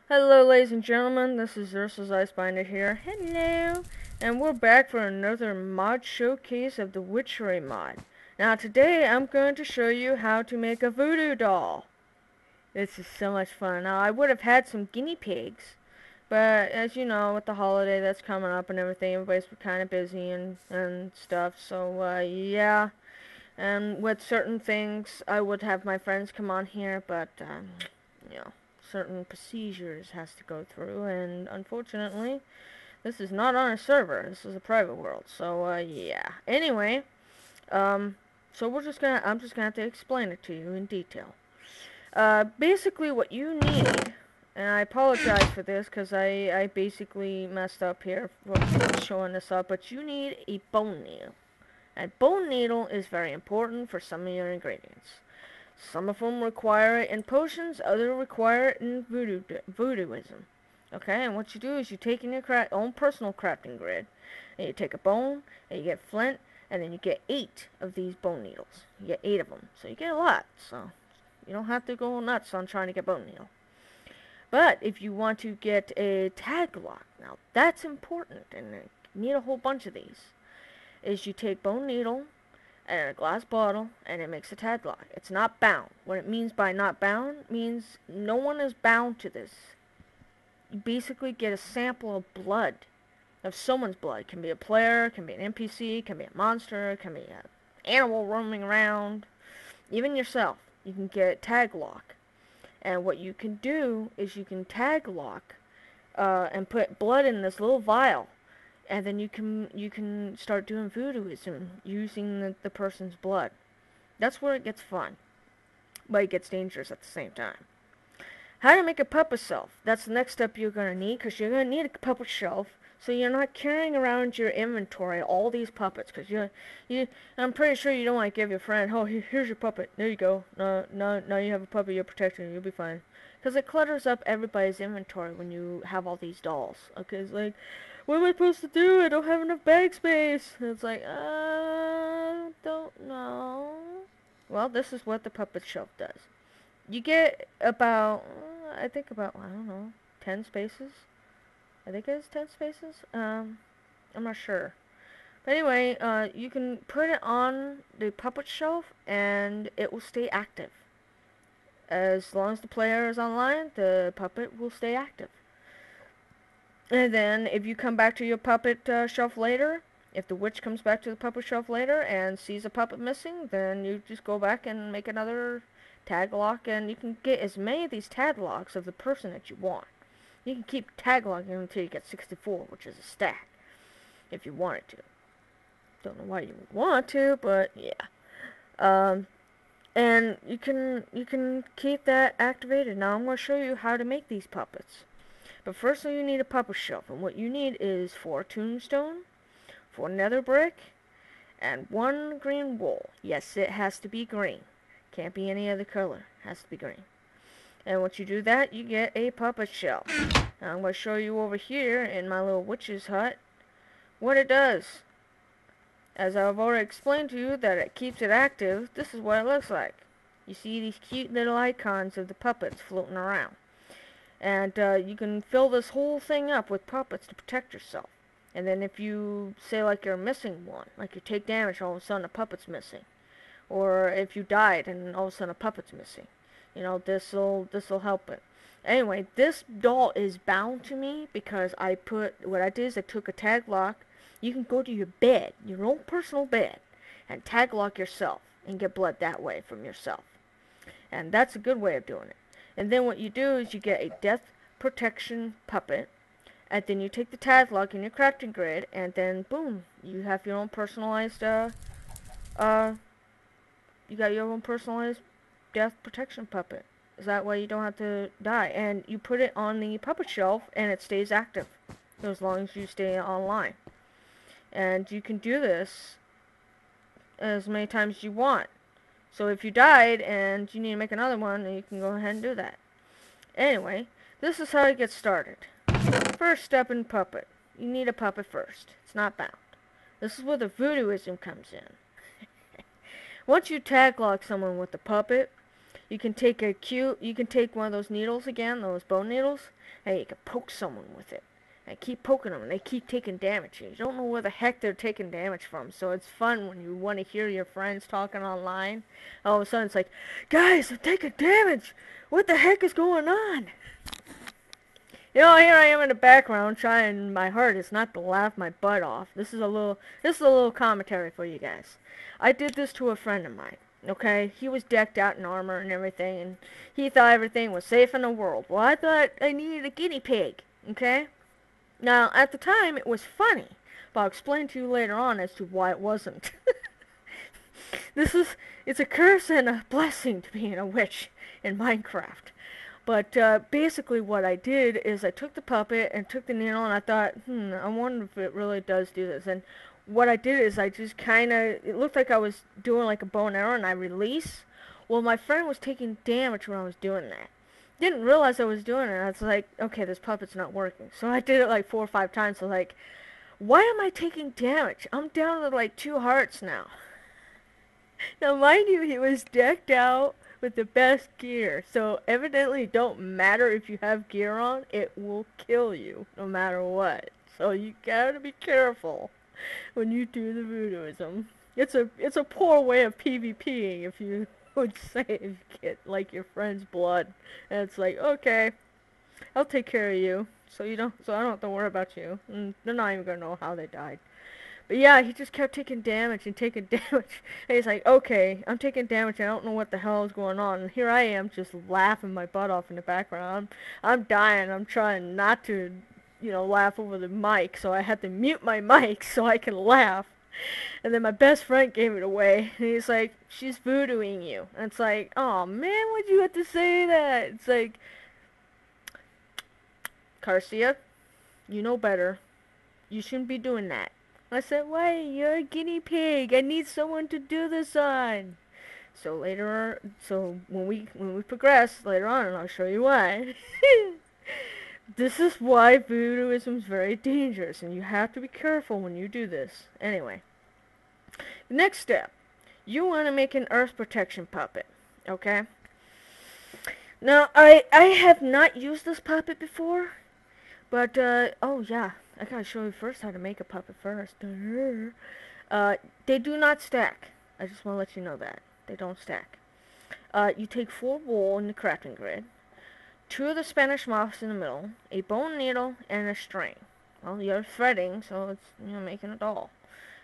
Hello ladies and gentlemen, this is Ursa's Icebinder here. Hello! And we're back for another mod showcase of the Witchery Mod. Now today I'm going to show you how to make a voodoo doll. This is so much fun. Now I would have had some guinea pigs, but as you know, with the holiday that's coming up and everything, everybody's kind of busy and stuff, so yeah. And with certain things, I would have my friends come on here, but you know, certain procedures has to go through, and unfortunately, this is not on a server. This is a private world, so yeah. Anyway, so I'm just gonna have to explain it to you in detail. Basically, what you need, and I apologize for this because I basically messed up here for showing this up, but you need a bone needle. A bone needle is very important for some of your ingredients. Some of them require it in potions, others require it in voodooism. Okay, and what you do is you take in your own personal crafting grid, and you take a bone, and you get flint, and then you get 8 of these bone needles. You get 8 of them, so you get a lot, so you don't have to go nuts on trying to get bone needle. But if you want to get a tag lock, now that's important, and you need a whole bunch of these, is you take bone needle, and a glass bottle, and it makes a tag lock. It's not bound. What it means by not bound means no one is bound to this. You basically get a sample of blood, of someone's blood. It can be a player, can be an NPC, can be a monster, can be an animal roaming around, even yourself. You can get tag lock. And what you can do is you can tag lock and put blood in this little vial. And then you can start doing voodooism using the person's blood. That's where it gets fun, but it gets dangerous at the same time. How to make a puppet shelf. That's the next step you're going to need, because you're going to need a puppet shelf, so you're not carrying around your inventory all these puppets, because I'm pretty sure you don't want to give your friend, oh, here's your puppet, there you go, now you have a puppet, you're protected, you'll be fine. Because it clutters up everybody's inventory when you have all these dolls. Okay, it's like, what am I supposed to do? I don't have enough bag space. And it's like, don't know. Well, this is what the puppet shelf does. You get about, I don't know, 10 spaces? I think it's 10 spaces? I'm not sure. But anyway, you can put it on the puppet shelf, and it will stay active. As long as the player is online, the puppet will stay active. And then if you come back to your puppet shelf later, if the witch comes back to the puppet shelf later and sees a puppet missing, then you just go back and make another tag lock, and you can get as many of these tag locks of the person that you want. You can keep tag locking until you get 64, which is a stack, if you wanted to. Don't know why you would want to, but yeah. And you can keep that activated. Now I'm going to show you how to make these puppets. But first you need a puppet shelf, and what you need is 4 tombstone, 4 nether brick, and 1 green wool. Yes, it has to be green. Can't be any other color. It has to be green. And once you do that, you get a puppet shelf. Now I'm going to show you over here in my little witch's hut what it does. As I've already explained to you that it keeps it active, this is what it looks like. You see these cute little icons of the puppets floating around. And you can fill this whole thing up with puppets to protect yourself. And then if you say like you're missing one, like you take damage, all of a sudden a puppet's missing. Or if you died and all of a sudden a puppet's missing. You know, this'll help it. Anyway, this doll is bound to me because what I did is I took a tag lock. You can go to your bed, your own personal bed, and tag lock yourself and get blood that way from yourself. And that's a good way of doing it. And then what you do is you get a death protection puppet, and then you take the tag lock in your crafting grid, and then boom, you have your own personalized you got your own personalized death protection puppet. Is that way you don't have to die, and you put it on the puppet shelf and it stays active as long as you stay online. And you can do this as many times as you want. So if you died and you need to make another one, then you can go ahead and do that. Anyway, this is how you get started. First step in puppet. You need a puppet first. It's not bound. This is where the voodooism comes in. Once you tag lock someone with the puppet, You can take one of those needles again, those bone needles, and you can poke someone with it. And keep poking them, and they keep taking damage. You don't know where the heck they're taking damage from, so it's fun when you want to hear your friends talking online. All of a sudden, it's like, guys, I'm taking damage! What the heck is going on? You know, here I am in the background trying my hardest not to laugh my butt off. This is a little commentary for you guys. I did this to a friend of mine. Okay, he was decked out in armor and everything, and he thought everything was safe in the world. Well, I thought I needed a guinea pig. Okay. Now, at the time, it was funny, but I'll explain to you later on as to why it wasn't. It's a curse and a blessing to being a witch in Minecraft. But basically what I did is I took the puppet and took the needle, and I thought, I wonder if it really does do this. And what I did is I just it looked like I was doing like a bow and arrow, and I release. Well, my friend was taking damage when I was doing that. Didn't realize I was doing it. I was like, okay, this puppet's not working. So I did it like 4 or 5 times. So like, why am I taking damage? I'm down to like 2 hearts now. Now, mind you, he was decked out with the best gear, so evidently it don't matter if you have gear on, it will kill you no matter what. So you gotta be careful when you do the voodooism. It's a poor way of PvPing, if you would say, if you get like your friend's blood, and it's like, okay, I'll take care of you, so I don't have to worry about you, and they're not even gonna know how they died. But yeah, he just kept taking damage and taking damage. And he's like, okay, I'm taking damage. I don't know what the hell is going on. And here I am just laughing my butt off in the background. I'm dying. I'm trying not to, laugh over the mic. So I had to mute my mic so I can laugh. And then my best friend gave it away. And he's like, she's voodooing you. And it's like, oh man, why'd you have to say that? It's like, Garcia, you know better. You shouldn't be doing that. I said, wait, you're a guinea pig. I need someone to do this on. So when we progress later on, and I'll show you why. This is why voodooism is very dangerous, and you have to be careful when you do this. Anyway, the next step, you want to make an earth protection puppet, okay? Now, I have not used this puppet before, but oh yeah. I gotta show you first how to make a puppet first. They do not stack. I just want to let you know that. They don't stack. You take 4 wool in the crafting grid, 2 of the Spanish moths in the middle, a bone needle, and a string. Well, you're threading, so it's making a doll.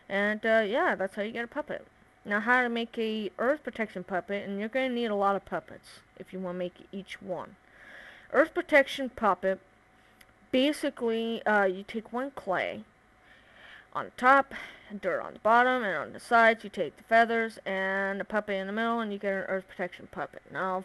And yeah, that's how you get a puppet. Now, how to make a earth protection puppet, and you're going to need a lot of puppets if you want to make each one. Earth protection puppet. Basically, you take 1 clay on the top, dirt on the bottom, and on the sides you take the feathers and the puppet in the middle, and you get an earth protection puppet. Now,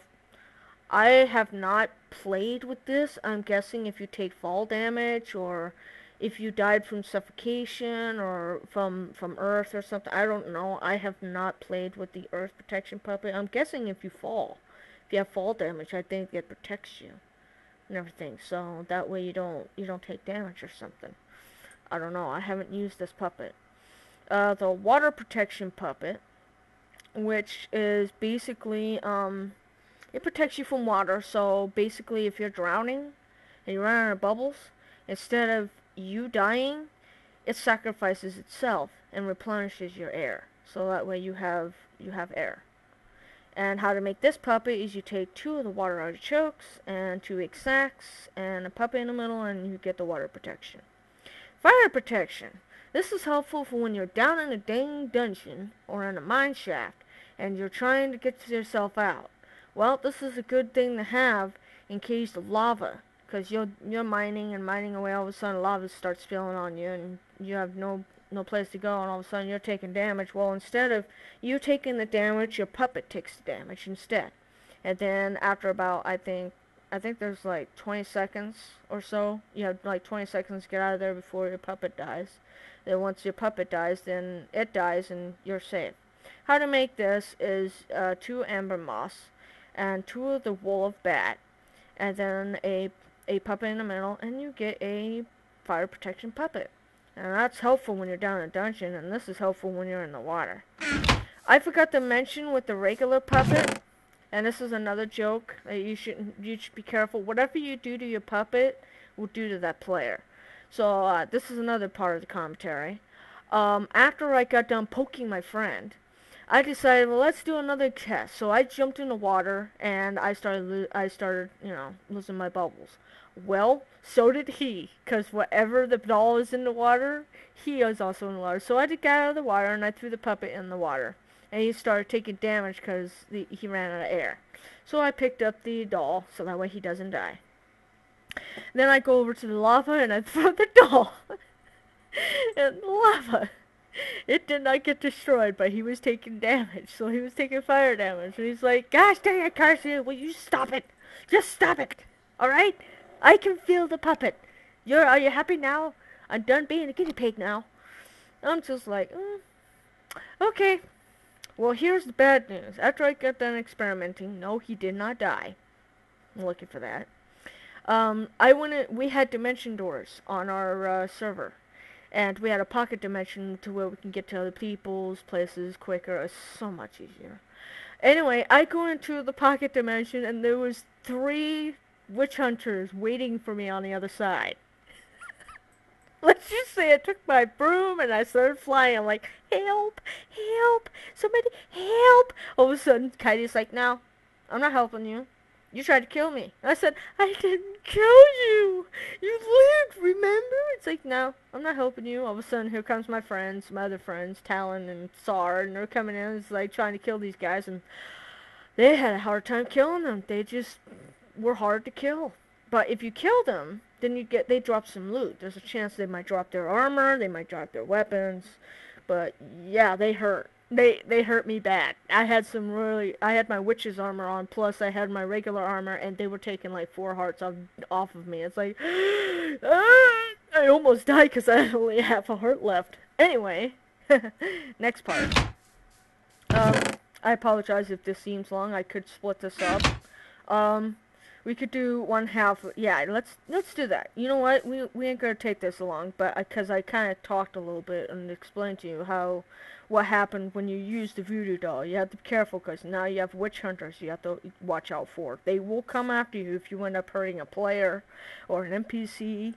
I have not played with this. I'm guessing if you take fall damage, or if you died from suffocation, or from earth or something. I don't know. I have not played with the earth protection puppet. I'm guessing if you fall. If you have fall damage, I think it protects you and everything, so that way you don't take damage or something. I don't know. I haven't used this puppet. The water protection puppet, which is basically it protects you from water. So basically, if you're drowning and you run out of bubbles, instead of you dying, it sacrifices itself and replenishes your air. So that way you have air. And how to make this puppet is you take 2 of the water artichokes and 2 egg sacks and a puppet in the middle, and you get the water protection. Fire protection. This is helpful for when you're down in a dang dungeon or in a mine shaft and you're trying to get yourself out. Well, this is a good thing to have in case of lava, because you're mining and mining away, all of a sudden lava starts spilling on you and you have no place to go, and all of a sudden you're taking damage. Well, instead of you taking the damage, your puppet takes the damage instead. And then after about, I think there's like 20 seconds or so, you have like 20 seconds to get out of there before your puppet dies. Then once your puppet dies, then it dies and you're safe. How to make this is 2 amber moss and 2 of the wool of bat, and then a puppet in the middle, and you get a fire protection puppet. And that's helpful when you're down in a dungeon, and this is helpful when you're in the water. I forgot to mention with the regular puppet, And this is another joke. You should be careful. Whatever you do to your puppet will do to that player. So this is another part of the commentary. After I got done poking my friend, I decided, well, let's do another test. So I jumped in the water and I started, losing my bubbles. Well, so did he, because whatever the doll is in the water, he is also in the water. So I just got out of the water and I threw the puppet in the water. And he started taking damage because he ran out of air. So I picked up the doll so that way he doesn't die. Then I go over to the lava and I throw the doll in the lava. It did not get destroyed, but he was taking damage. So he was taking fire damage. And he's like, gosh dang it, Carson, will you stop it? Just stop it. Alright? I can feel the puppet. Are you happy now? I'm done being a guinea pig now. I'm just like, okay. Well, here's the bad news. After I got done experimenting, no, he did not die. I'm looking for that. We had dimension doors on our server. And we had a pocket dimension to where we can get to other people's places quicker. It's so much easier. Anyway, I go into the pocket dimension and there was 3 witch hunters waiting for me on the other side. Let's just say I took my broom and I started flying. I'm like, help, help, somebody help. All of a sudden, Kitey's like, no, I'm not helping you. You tried to kill me. I said, I didn't kill you. You lived, remember? It's like, no, I'm not helping you. All of a sudden, here comes my friends, my other friends, Talon and Sar, and they're coming in. It's like trying to kill these guys, and they had a hard time killing them. They just were hard to kill. But if you kill them, then they drop some loot. There's a chance they might drop their armor, they might drop their weapons. But yeah, they hurt. They hurt me bad. I had my witch's armor on, plus I had my regular armor, and they were taking like 4 hearts off of me. It's like, I almost died because I only have a heart left. Anyway, next part. I apologize if this seems long. I could split this up. We could do 1/2. Yeah, let's do that. You know what? We ain't gonna take this long, but because I kind of talked a little bit and explained to you what happened when you use the voodoo doll. You have to be careful because now you have witch hunters you have to watch out for. They will come after you if you end up hurting a player or an NPC.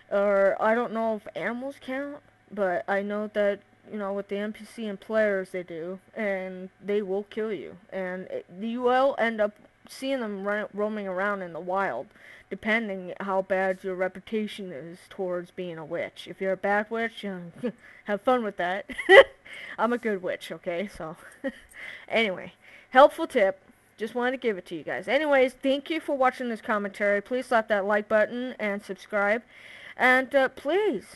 Or I don't know if animals count, but I know that with the NPC and players they do, and they will kill you, and you will end up seeing them roaming around in the wild, depending how bad your reputation is towards being a witch. If you're a bad witch, have fun with that. I'm a good witch, okay? So, anyway, helpful tip. Just wanted to give it to you guys. Anyways, thank you for watching this commentary. Please slap that like button and subscribe. And please,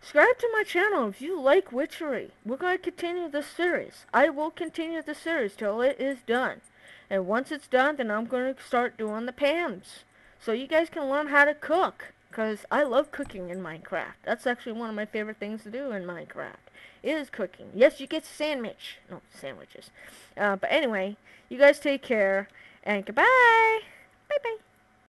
subscribe to my channel if you like witchery. We're going to continue this series. I will continue this series till it is done. And once it's done, then I'm going to start doing the pans. So you guys can learn how to cook. Because I love cooking in Minecraft. That's actually one of my favorite things to do in Minecraft. Is cooking. Yes, you get sandwiches. But anyway, you guys take care. And goodbye. Bye-bye.